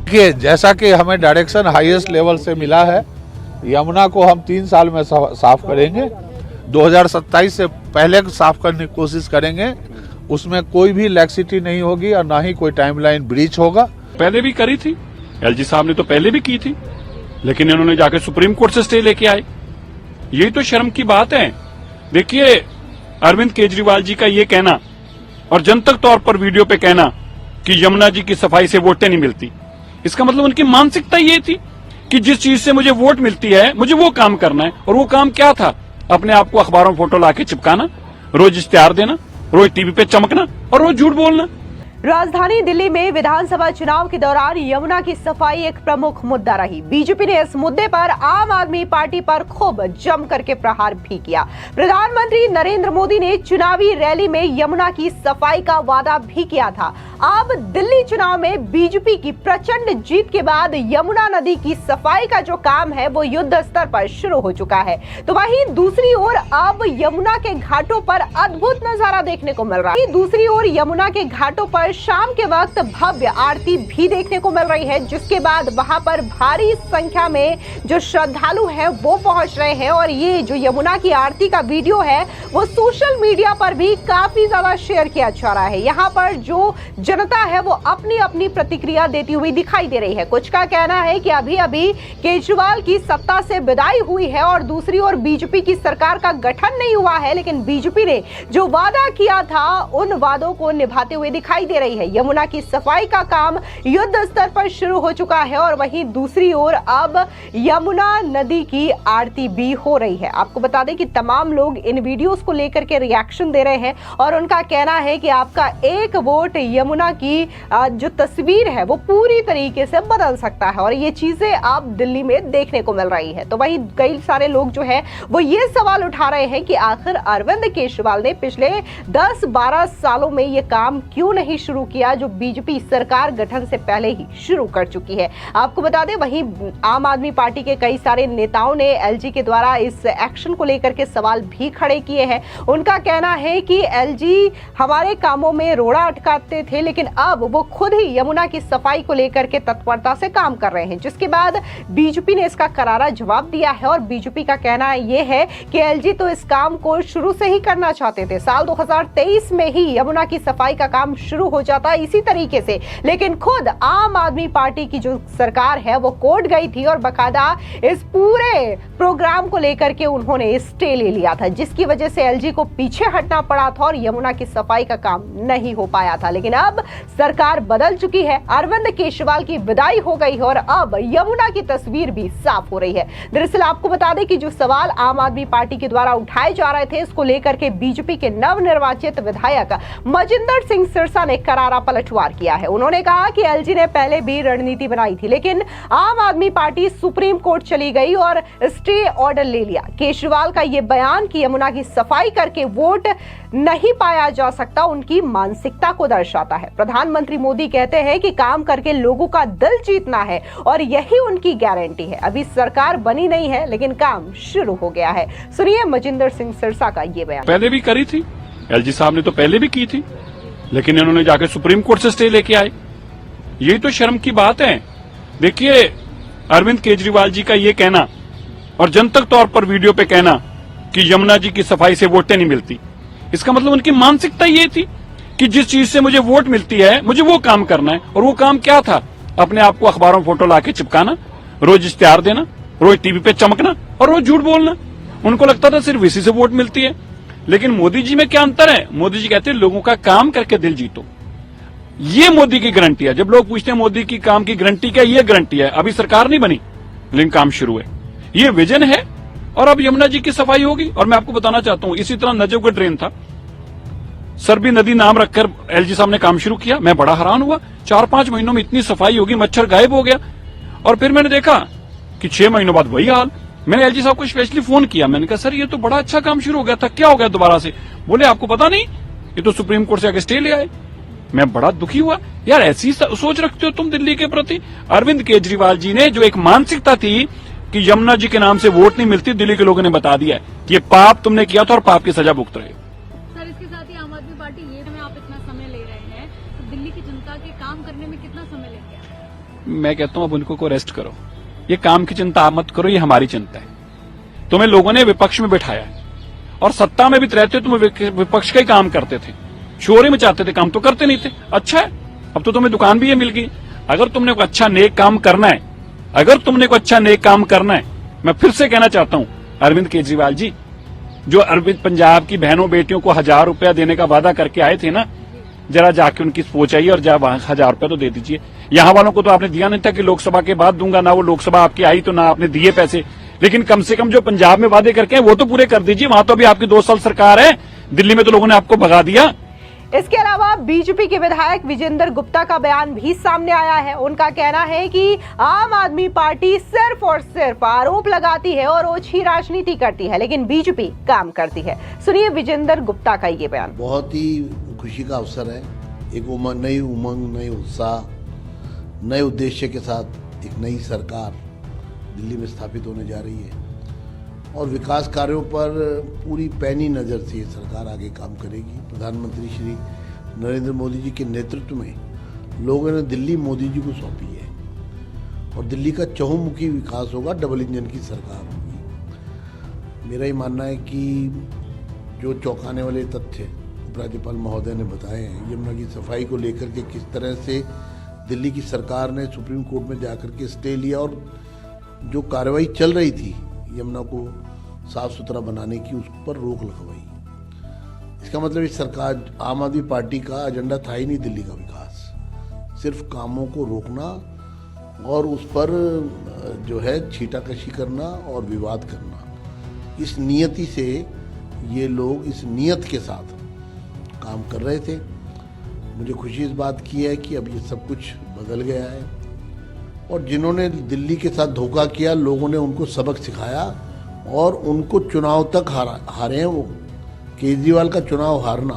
देखिए, जैसा कि हमें डायरेक्शन हाईएस्ट लेवल से मिला है, यमुना को हम 3 साल में साफ करेंगे। 2027 से पहले साफ करने की कोशिश करेंगे। उसमें कोई भी लैक्सिटी नहीं होगी और ना ही कोई टाइमलाइन ब्रीच होगा। पहले भी करी थी, एलजी साहब ने तो पहले भी की थी, लेकिन इन्होंने जाके सुप्रीम कोर्ट से स्टे लेके आए। यही तो शर्म की बात है। देखिए, अरविंद केजरीवाल जी का ये कहना और जनतक तौर पर वीडियो पे कहना कि यमुना जी की सफाई से वोटें नहीं मिलती, इसका मतलब उनकी मानसिकता ये थी कि जिस चीज से मुझे वोट मिलती है मुझे वो काम करना है। और वो काम क्या था? अपने आप को अखबारों में फोटो लाके चिपकाना, रोज इश्तेहार देना, रोज टीवी पे चमकना और रोज झूठ बोलना। राजधानी दिल्ली में विधानसभा चुनाव के दौरान यमुना की सफाई एक प्रमुख मुद्दा रही। बीजेपी ने इस मुद्दे पर आम आदमी पार्टी पर खूब जम करके प्रहार भी किया। प्रधानमंत्री नरेंद्र मोदी ने चुनावी रैली में यमुना की सफाई का वादा भी किया था। अब दिल्ली चुनाव में बीजेपी की प्रचंड जीत के बाद यमुना नदी की सफाई का जो काम है वो युद्ध स्तर पर शुरू हो चुका है। तो वहीं दूसरी ओर अब यमुना के घाटों पर अद्भुत नजारा देखने को मिल रहा है। दूसरी ओर यमुना के घाटों पर शाम के वक्त भव्य आरती भी देखने को मिल रही है, जिसके बाद वहां पर भारी संख्या में जो श्रद्धालु हैं वो पहुंच रहे हैं। और ये जो यमुना की आरती का वीडियो है वो सोशल मीडिया पर भी काफी ज्यादा शेयर किया जा रहा है। यहाँ पर जो जनता है वो अपनी अपनी प्रतिक्रिया देती हुई दिखाई दे रही है। कुछ का कहना है कि अभी अभी केजरीवाल की सत्ता से विदाई हुई है और दूसरी ओर बीजेपी की सरकार का गठन नहीं हुआ है, लेकिन बीजेपी ने जो वादा किया था उन वादों को निभाते हुए दिखाई दे रही है। यमुना की सफाई का काम युद्ध स्तर पर शुरू हो चुका है और वहीं दूसरी ओर अब यमुना नदी की आरती भी हो रही है। आपको बता दें कि तमाम लोग इन वीडियोस को लेकर के रिएक्शन दे रहे हैं और उनका कहना है कि आपका एक वोट यमुना की जो तस्वीर है वो पूरी तरीके से बदल सकता है और ये चीजें आप दिल्ली में देखने को मिल रही है। तो वहीं कई सारे लोग जो है वो ये सवाल उठा रहे हैं कि आखिर अरविंद केजरीवाल ने पिछले 10-12 सालों में ये काम क्यों नहीं शुरू किया जो बीजेपी सरकार गठन से पहले ही शुरू कर चुकी है। आपको बता दें वहीं आम आदमी पार्टी के कई सारे नेताओं ने एलजी के द्वारा इस एक्शन को लेकर के सवाल भी खड़े किए हैं। उनका कहना है कि एलजी हमारे कामों में रोड़ा अटकाते थे, लेकिन अब वो खुद ही यमुना की सफाई को लेकर के तत्परता से काम कर रहे हैं, जिसके बाद बीजेपी ने इसका करारा जवाब दिया है। और बीजेपी का कहना यह है कि एलजी तो इस काम को शुरू से ही करना चाहते थे। साल 2023 में ही यमुना की सफाई का काम शुरू हो जाता इसी तरीके से, लेकिन खुद आम आदमी पार्टी की जो सरकार है वो कोर्ट गई थी और बकायदा इस पूरे प्रोग्राम को लेकर के उन्होंने स्टे ले लिया था, जिसकी वजह से एलजी को पीछे हटना पड़ा था और यमुना की सफाई का काम नहीं हो पाया था। लेकिन अब सरकार बदल चुकी है, अरविंद केजरीवाल की विदाई हो गई है और अब यमुना की तस्वीर भी साफ हो रही है। दरअसल आपको बता दें कि जो सवाल आम आदमी पार्टी के द्वारा उठाए जा रहे थे इसको लेकर के बीजेपी के नवनिर्वाचित विधायक मजिंदर सिंह सिरसा ने करारा पलटवार किया है। उन्होंने कहा कि एलजी ने पहले भी रणनीति बनाई थी, लेकिन आम आदमी पार्टी सुप्रीम कोर्ट चली गई और स्टे ऑर्डर ले लिया। केजरीवाल का यह बयान कि यमुना की सफाई करके वोट नहीं पाया जा सकता उनकी मानसिकता को दर्शाता है। प्रधानमंत्री मोदी कहते हैं कि काम करके लोगों का दिल जीतना है और यही उनकी गारंटी है। अभी सरकार बनी नहीं है लेकिन काम शुरू हो गया है। सुनिए मजिंदर सिंह सिरसा का ये बयान। पहले भी करी थी, एलजी साहब ने तो पहले भी की थी, लेकिन इन्होंने जाके सुप्रीम कोर्ट से स्टे लेके आए। यही तो शर्म की बात है। देखिए, अरविंद केजरीवाल जी का ये कहना और जनतक तौर पर वीडियो पे कहना कि यमुना जी की सफाई से वोटें नहीं मिलती, इसका मतलब उनकी मानसिकता ये थी कि जिस चीज से मुझे वोट मिलती है मुझे वो काम करना है। और वो काम क्या था? अपने आप को अखबारों में फोटो लाके चिपकाना, रोज इश्तेहार देना, रोज टीवी पे चमकना और रोज झूठ बोलना। उनको लगता था सिर्फ इसी से वोट मिलती है। लेकिन मोदी जी में क्या अंतर है? मोदी जी कहते हैं लोगों का काम करके दिल जीतो। ये मोदी की गारंटी है। जब लोग पूछते हैं मोदी की काम की गारंटी क्या, ये गारंटी है। अभी सरकार नहीं बनी लेकिन काम शुरू है, ये विजन है और अब यमुना जी की सफाई होगी। और मैं आपको बताना चाहता हूं, इसी तरह नजफगढ़ ड्रेन था, सरबी नदी नाम रखकर एलजी साहब ने काम शुरू किया। मैं बड़ा हैरान हुआ, 4-5 महीनों में इतनी सफाई होगी, मच्छर गायब हो गया। और फिर मैंने देखा कि 6 महीनों बाद वही हाल। मैंने एलजी साहब को स्पेशली फोन किया, मैंने कहा सर ये तो बड़ा अच्छा काम शुरू हो गया था, क्या हो गया दोबारा से? बोले आपको पता नहीं, ये तो सुप्रीम कोर्ट से आगे स्टे ले आए। मैं बड़ा दुखी हुआ। यार ऐसी सोच रखते हो तुम दिल्ली के प्रति? अरविंद केजरीवाल जी ने जो एक मानसिकता थी कि यमुना जी के नाम से वोट नहीं मिलती, दिल्ली के लोगों ने बता दिया है कि ये पाप तुमने किया था और पाप की सजा भुगत रहे हो। सर इसके साथ ही आम आदमी पार्टी ये में आप इतना समय ले रहे हैं तो दिल्ली की जनता के काम करने में कितना समय लेंगे? मैं कहता हूं अब उनको को रेस्ट करो। ये काम की चिंता आप मत करो, ये हमारी चिंता है। तुम्हें लोगों ने विपक्ष में बिठाया है और सत्ता में भी रहते तुम विपक्ष का ही काम करते थे, शोर मचाते थे, काम तो करते नहीं थे। अच्छा है, अब तो तुम्हें दुकान भी ये मिल गई। अगर तुमने कोई अच्छा नेक काम करना है, मैं फिर से कहना चाहता हूं अरविंद केजरीवाल जी, जो अरविंद पंजाब की बहनों बेटियों को 1000 रुपया देने का वादा करके आए थे ना, जरा जाके उनकी सोच आई और वहां 1000 रुपया तो दे दीजिए। यहां वालों को तो आपने दिया नहीं था कि लोकसभा के बाद दूंगा, ना वो लोकसभा आपकी आई तो ना आपने दिए पैसे, लेकिन कम से कम जो पंजाब में वादे करके वो तो पूरे कर दीजिए। वहां तो अभी आपकी 2 साल सरकार है, दिल्ली में तो लोगों ने आपको भगा दिया। इसके अलावा बीजेपी के विधायक विजेंद्र गुप्ता का बयान भी सामने आया है। उनका कहना है कि आम आदमी पार्टी सिर्फ और सिर्फ आरोप लगाती है और ओछी राजनीति करती है, लेकिन बीजेपी काम करती है। सुनिए विजेंद्र गुप्ता का ये बयान। बहुत ही खुशी का अवसर है, एक नई उमंग, नई उत्साह, नए उद्देश्य के साथ एक नई सरकार दिल्ली में स्थापित होने जा रही है और विकास कार्यों पर पूरी पैनी नज़र से सरकार आगे काम करेगी। प्रधानमंत्री श्री नरेंद्र मोदी जी के नेतृत्व में लोगों ने दिल्ली मोदी जी को सौंपी है और दिल्ली का चहुमुखी विकास होगा, डबल इंजन की सरकार होगी। मेरा ही मानना है कि जो चौंकाने वाले तथ्य उपराज्यपाल महोदय ने बताए हैं, यमुना की सफाई को लेकर के किस तरह से दिल्ली की सरकार ने सुप्रीम कोर्ट में जाकर के स्टे लिया और जो कार्रवाई चल रही थी यमुना को साफ सुथरा बनाने की, उस पर रोक लगवाई। इसका मतलब इस सरकार, आम आदमी पार्टी का एजेंडा था ही नहीं दिल्ली का विकास, सिर्फ कामों को रोकना और उस पर जो है छीटाकशी करना और विवाद करना। इस नियति से ये लोग इस नियत के साथ काम कर रहे थे। मुझे खुशी इस बात की है कि अब ये सब कुछ बदल गया है और जिन्होंने दिल्ली के साथ धोखा किया, लोगों ने उनको सबक सिखाया और उनको चुनाव तक हारे हैं। वो केजरीवाल का चुनाव हारना,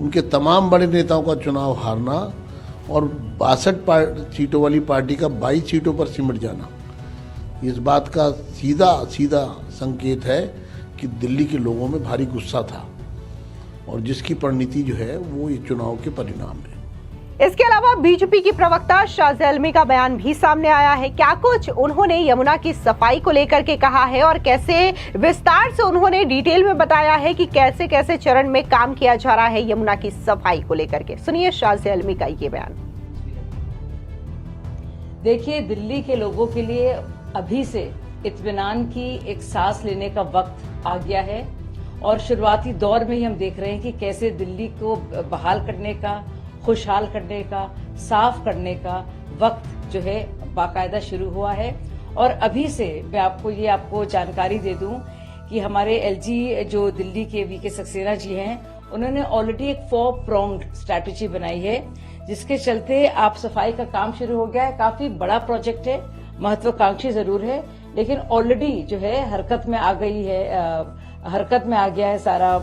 उनके तमाम बड़े नेताओं का चुनाव हारना और 62 सीटों वाली पार्टी का 22 सीटों पर सिमट जाना, इस बात का सीधा संकेत है कि दिल्ली के लोगों में भारी गुस्सा था और जिसकी परिणति जो है वो ये चुनाव के परिणाम है। इसके अलावा बीजेपी की प्रवक्ता शाज़िया आलमी का बयान भी सामने आया है। क्या कुछ उन्होंने यमुना की सफाई को लेकर के कहा है और कैसे विस्तार से उन्होंने डिटेल में बताया है कि कैसे कैसे चरण में काम किया जा रहा है यमुना की सफाई को लेकर के। सुनिए शाज़िया आलमी का ये बयान। देखिए, दिल्ली के लोगों के लिए अभी से इत्मीनान की एक सांस लेने का वक्त आ गया है और शुरुआती दौर में ही हम देख रहे हैं कि कैसे दिल्ली को बहाल करने का, खुशहाल करने का, साफ करने का वक्त जो है बाकायदा शुरू हुआ है। और अभी से मैं आपको जानकारी दे दूं कि हमारे एलजी जो दिल्ली के वीके सक्सेना जी हैं, उन्होंने ऑलरेडी एक 4 pronged स्ट्रैटेजी बनाई है, जिसके चलते आप सफाई का काम शुरू हो गया है। काफी बड़ा प्रोजेक्ट है, महत्वाकांक्षी जरूर है, लेकिन ऑलरेडी जो है हरकत में आ गया है सारा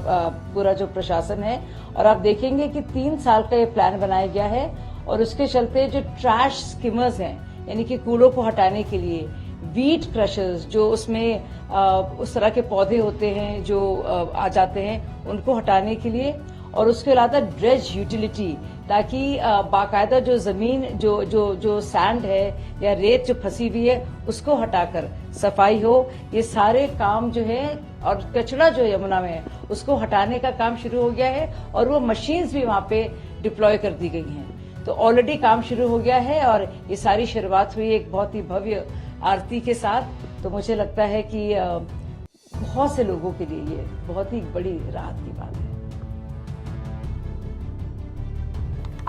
पूरा जो प्रशासन है। और आप देखेंगे कि 3 साल का ये प्लान बनाया गया है और उसके चलते जो ट्रैश स्किमर्स हैं, यानी कि कूड़ों को हटाने के लिए, वीट क्रशर्स जो उसमें उस तरह के पौधे होते हैं जो आ जाते हैं, उनको हटाने के लिए, और उसके अलावा ड्रेज यूटिलिटी, ताकि बाकायदा जो जमीन जो सैंड है या रेत जो फंसी हुई है उसको हटाकर सफाई हो। ये सारे काम जो है, और कचरा जो यमुना में है उसको हटाने का काम शुरू हो गया है और वो मशीन्स भी वहां पे डिप्लॉय कर दी गई हैं। तो ऑलरेडी काम शुरू हो गया है और ये सारी शुरुआत हुई एक बहुत ही भव्य आरती के साथ। तो मुझे लगता है कि बहुत से लोगों के लिए ये बहुत ही बड़ी राहत की बात है।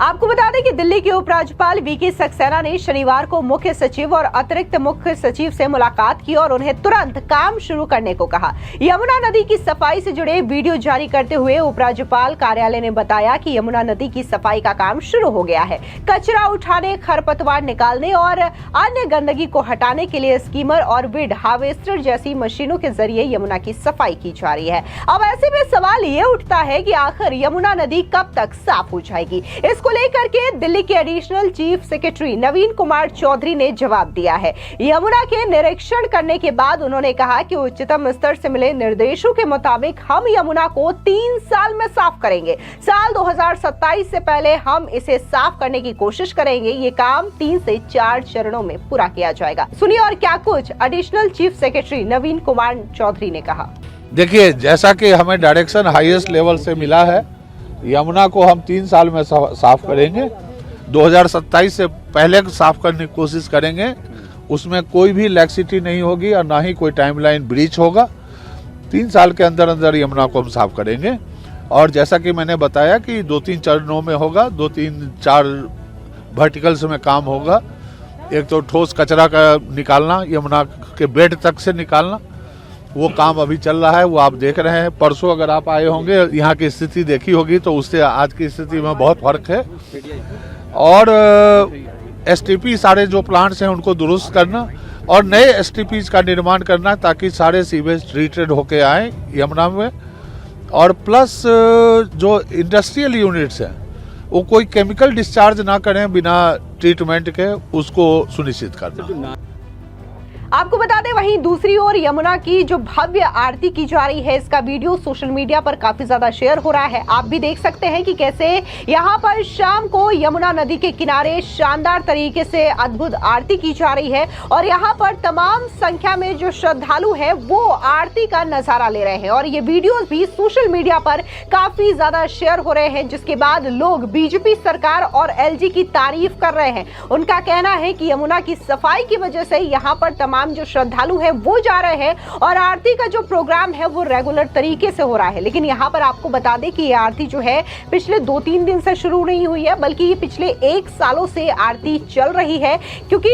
आपको बता दें कि दिल्ली के उपराज्यपाल वीके सक्सेना ने शनिवार को मुख्य सचिव और अतिरिक्त मुख्य सचिव से मुलाकात की और उन्हें तुरंत काम शुरू करने को कहा। यमुना नदी की सफाई से जुड़े वीडियो जारी करते हुए उपराज्यपाल कार्यालय ने बताया कि यमुना नदी की सफाई का काम शुरू हो गया है। कचरा उठाने, खरपतवार निकालने और अन्य गंदगी को हटाने के लिए स्कीमर और विड हार्वेस्टर जैसी मशीनों के जरिए यमुना की सफाई की जा रही है। अब ऐसे में सवाल ये उठता है कि आखिर यमुना नदी कब तक साफ हो जाएगी। इसको लेकर के दिल्ली के एडिशनल चीफ सेक्रेटरी नवीन कुमार चौधरी ने जवाब दिया है। यमुना के निरीक्षण करने के बाद उन्होंने कहा कि उच्चतम स्तर से मिले निर्देशों के मुताबिक हम यमुना को 3 साल में साफ करेंगे। साल 2027 से पहले हम इसे साफ करने की कोशिश करेंगे। ये काम 3 से 4 चरणों में पूरा किया जाएगा। सुनिए और क्या कुछ एडिशनल चीफ सेक्रेटरी नवीन कुमार चौधरी ने कहा। देखिए, जैसा कि हमें डायरेक्शन हाईएस्ट लेवल से मिला है, यमुना को हम 3 साल में साफ करेंगे। 2027 से पहले साफ करने की कोशिश करेंगे। उसमें कोई भी लैक्सिटी नहीं होगी और ना ही कोई टाइमलाइन ब्रीच होगा। 3 साल के अंदर अंदर यमुना को हम साफ करेंगे। और जैसा कि मैंने बताया कि 2-3 चरणों में होगा, 2-3-4 वर्टिकल्स में काम होगा। एक तो ठोस कचरा का निकालना, यमुना के बेड तक से निकालना, वो काम अभी चल रहा है, वो आप देख रहे हैं। परसों अगर आप आए होंगे, यहाँ की स्थिति देखी होगी तो उससे आज की स्थिति में बहुत फर्क है। और एसटीपी सारे जो प्लांट्स हैं उनको दुरुस्त करना और नए एसटीपीज का निर्माण करना ताकि सारे सीवेज ट्रीटेड होके आए यमुना में। और प्लस जो इंडस्ट्रियल यूनिट्स हैं वो कोई केमिकल डिस्चार्ज ना करें बिना ट्रीटमेंट के, उसको सुनिश्चित करना। आपको बता दें, वहीं दूसरी ओर यमुना की जो भव्य आरती की जा रही है, इसका वीडियो सोशल मीडिया पर काफी ज्यादा शेयर हो रहा है। आप भी देख सकते हैं कि कैसे यहां पर शाम को यमुना नदी के किनारे शानदार तरीके से अद्भुत आरती की जा रही है और यहां पर तमाम संख्या में जो श्रद्धालु है वो आरती का नजारा ले रहे हैं। और ये वीडियोस भी सोशल मीडिया पर काफी ज्यादा शेयर हो रहे हैं, जिसके बाद लोग बीजेपी सरकार और एलजी की तारीफ कर रहे हैं। उनका कहना है कि यमुना की सफाई की वजह से यहाँ पर तमाम जो श्रद्धालु हैं वो जा रहे हैं और आरती का जो प्रोग्राम है वो रेगुलर तरीके से हो रहा है। लेकिन यहाँ पर आपको बता दें कि ये आरती जो है पिछले 2-3 दिन से शुरू नहीं हुई है, बल्कि ये पिछले 1 सालों से आरती चल रही है। क्योंकि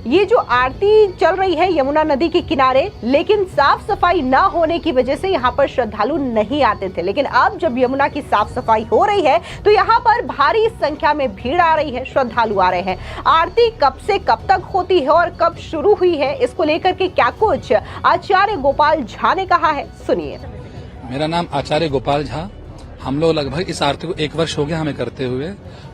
ये जो आरती चल रही है यमुना नदी के किनारे, लेकिन साफ सफाई ना होने की वजह से यहाँ पर श्रद्धालु नहीं आते थे। लेकिन अब जब यमुना की साफ सफाई हो रही है तो यहाँ पर भारी संख्या में भीड़ आ रही है, श्रद्धालु आ रहे हैं। आरती कब से कब तक होती है और कब शुरू हुई है, इसको लेकर के क्या कुछ आचार्य गोपाल झा ने कहा है, सुनिए। मेरा नाम आचार्य गोपाल झा। हम लोग लगभग इस आरती को 1 वर्ष हो गया हमें करते हुए,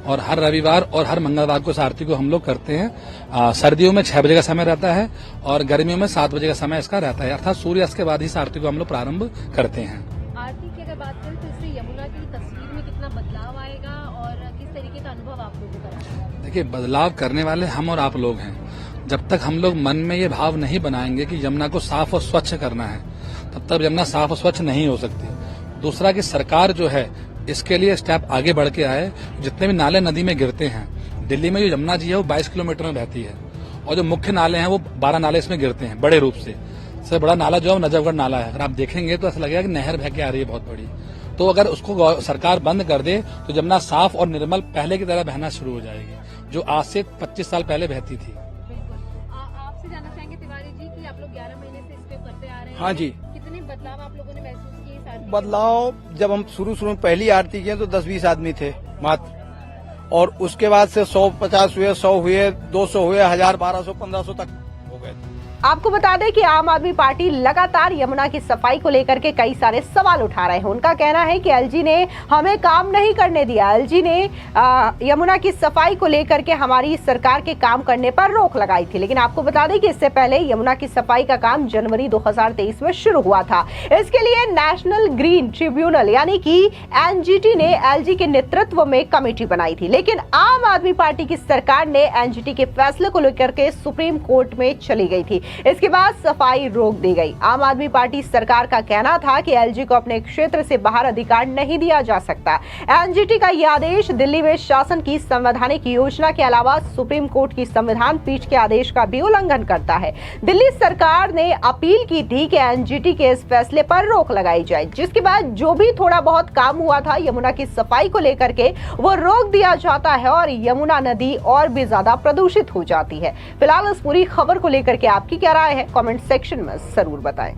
और हर रविवार और हर मंगलवार को इस आरती को हम लोग करते हैं। सर्दियों में 6 बजे का समय रहता है और गर्मियों में 7 बजे का समय इसका रहता है, अर्थात सूर्यास्त के बाद ही इस आरती को हम लोग प्रारंभ करते हैं। आरती की अगर बात करें तो इससे यमुना की तस्वीर में कितना बदलाव आएगा और किस तरीके का अनुभव आप लोगों को कराएगा? देखिए, बदलाव करने वाले हम और आप लोग हैं। जब तक हम लोग मन में ये भाव नहीं बनाएंगे कि यमुना को साफ और स्वच्छ करना है, तब तक यमुना साफ और स्वच्छ नहीं हो सकती। दूसरा कि सरकार जो है इसके लिए स्टेप आगे बढ़ के आए। जितने भी नाले नदी में गिरते हैं, दिल्ली में जो यमुना जी है वो 22 किलोमीटर में बहती है और जो मुख्य नाले हैं वो 12 नाले इसमें गिरते हैं बड़े रूप से। सबसे बड़ा नाला जो है नजफगढ़ नाला है। अगर आप देखेंगे तो ऐसा लगेगा कि नहर बह के आ रही है बहुत बड़ी। तो अगर उसको सरकार बंद कर दे तो यमुना साफ और निर्मल पहले की तरह बहना शुरू हो जाएगी, जो आज से 25 साल पहले बहती थी। आपसे जानना चाहेंगे तिवारी जी कि आप लोग 11 महीने से इस पे करते आ रहे हैं। हाँ जी। कितने बदलाव आप लोगों ने महसूस किए इस आरती? बदलाव जब हम शुरू में पहली आरती किए तो 10-20 आदमी थे मात्र, और उसके बाद से 150 हुए, 100 हुए, 200 हुए, 1000, 1200, 1500 तक हो गए। आपको बता दें कि आम आदमी पार्टी लगातार यमुना की सफाई को लेकर के कई सारे सवाल उठा रहे हैं। उनका कहना है कि एलजी ने हमें काम नहीं करने दिया, एलजी ने यमुना की सफाई को लेकर के हमारी सरकार के काम करने पर रोक लगाई थी। लेकिन आपको बता दें कि इससे पहले यमुना की सफाई का काम जनवरी 2023 में शुरू हुआ था। इसके लिए नेशनल ग्रीन ट्रिब्यूनल यानी कि एनजीटी ने एलजी के नेतृत्व में कमेटी बनाई थी। लेकिन आम आदमी पार्टी की सरकार ने एनजीटी के फैसले को लेकर के सुप्रीम कोर्ट में चली गई थी। इसके बाद सफाई रोक दी गई। आम आदमी पार्टी सरकार का कहना था कि एलजी को अपने क्षेत्र से बाहर अधिकार नहीं दिया जा सकता। एनजीटी का यह आदेश दिल्ली में शासन की संवैधानिक योजना के अलावा सुप्रीम कोर्ट की संविधान पीठ के आदेश का भी उल्लंघन करता है। दिल्ली सरकार ने अपील की थी कि एनजीटी के इस फैसले पर रोक लगाई जाए, जिसके बाद जो भी थोड़ा बहुत काम हुआ था यमुना की सफाई को लेकर के वो रोक दिया जाता है और यमुना नदी और भी ज्यादा प्रदूषित हो जाती है। फिलहाल इस पूरी खबर को लेकर के आपकी क्या राय है, कमेंट सेक्शन में जरूर बताएं।